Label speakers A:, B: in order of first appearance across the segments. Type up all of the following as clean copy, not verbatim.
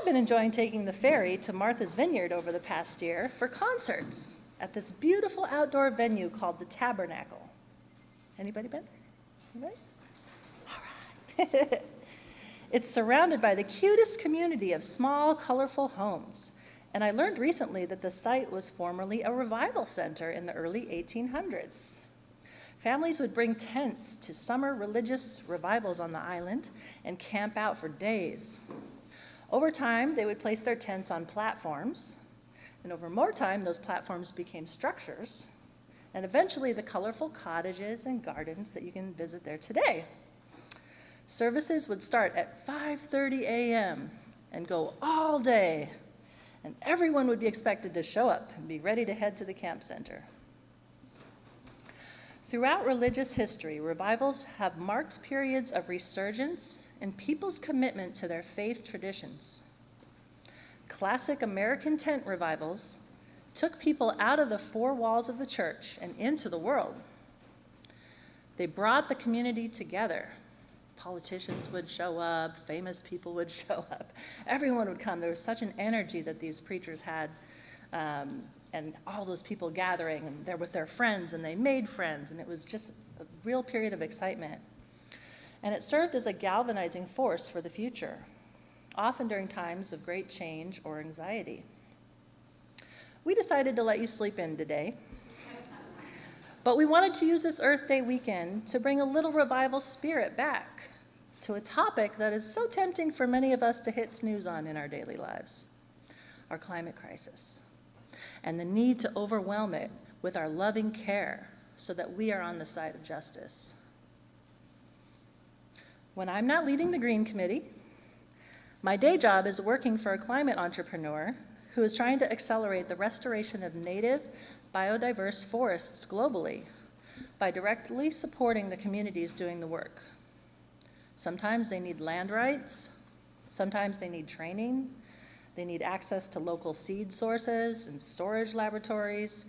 A: I've been enjoying taking the ferry to Martha's Vineyard over the past year for concerts at this beautiful outdoor venue called the Tabernacle. Anybody been? Anybody? All right. It's surrounded by the cutest community of small, colorful homes. And I learned recently that the site was formerly a revival center in the early 1800s. Families would bring tents to summer religious revivals on the island and camp out for days. Over time, they would place their tents on platforms, and over more time, those platforms became structures, and eventually the colorful cottages and gardens that you can visit there today. Services would start at 5:30 a.m. and go all day, and everyone would be expected to show up and be ready to head to the camp center. Throughout religious history, revivals have marked periods of resurgence in people's commitment to their faith traditions. Classic American tent revivals took people out of the four walls of the church and into the world. They brought the community together. Politicians would show up, famous people would show up, everyone would come. There was such an energy that these preachers had, and all those people gathering, and they're with their friends, and they made friends, and it was just a real period of excitement. And it served as a galvanizing force for the future, often during times of great change or anxiety. We decided to let you sleep in today, but we wanted to use this Earth Day weekend to bring a little revival spirit back to a topic that is so tempting for many of us to hit snooze on in our daily lives, our climate crisis, and the need to overwhelm it with our loving care so that we are on the side of justice. When I'm not leading the Green Committee, my day job is working for a climate entrepreneur who is trying to accelerate the restoration of native, biodiverse forests globally by directly supporting the communities doing the work. Sometimes they need land rights, sometimes they need training, they need access to local seed sources and storage laboratories,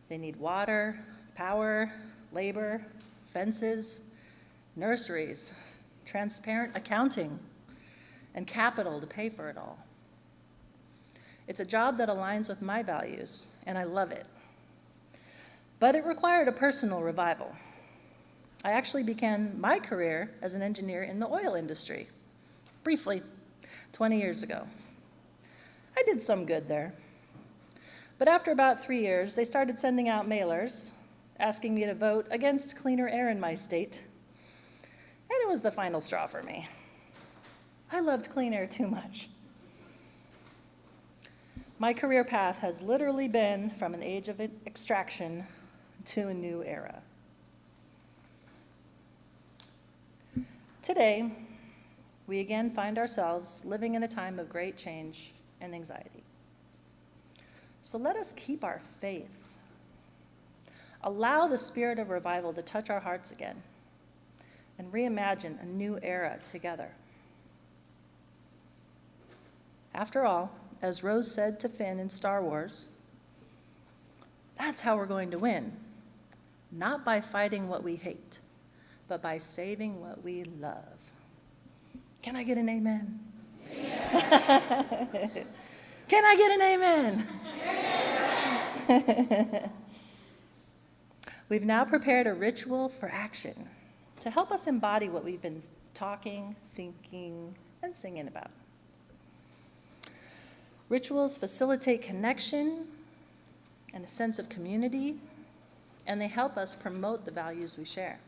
A: they need water, power, labor, fences, nurseries, transparent accounting, and capital to pay for it all. It's a job that aligns with my values, and I love it. But it required a personal revival. I actually began my career as an engineer in the oil industry, briefly, 20 years ago. I did some good there. But after about 3 years, they started sending out mailers asking me to vote against cleaner air in my state, and it was the final straw for me. I loved clean air too much. My career path has literally been from an age of extraction to a new era. Today, we again find ourselves living in a time of great change and anxiety. So let us keep our faith. Allow the spirit of revival to touch our hearts again and reimagine a new era together. After all, as Rose said to Finn in Star Wars, that's how we're going to win. Not by fighting what we hate, but by saving what we love. Can I get an amen? Amen. Can I get an amen? Amen. We've now prepared a ritual for action to help us embody what we've been talking, thinking, and singing about. Rituals facilitate connection and a sense of community, and they help us promote the values we share.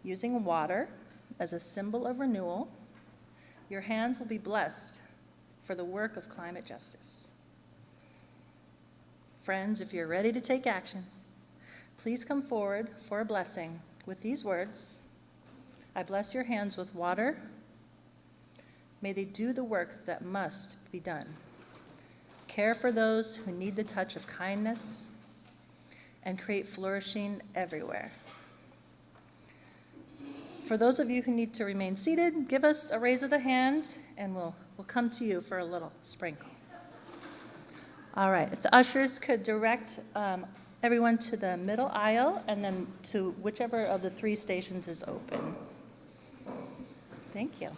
A: Using water as a symbol of renewal, your hands will be blessed for the work of climate justice. Friends, if you're ready to take action, please come forward for a blessing with these words. I bless your hands with water. May they do the work that must be done. Care for those who need the touch of kindness and create flourishing everywhere. For those of you who need to remain seated, give us a raise of the hand and we'll come to you for a little sprinkle. All right, if the ushers could direct everyone to the middle aisle and then to whichever of the 3 stations is open. Thank you.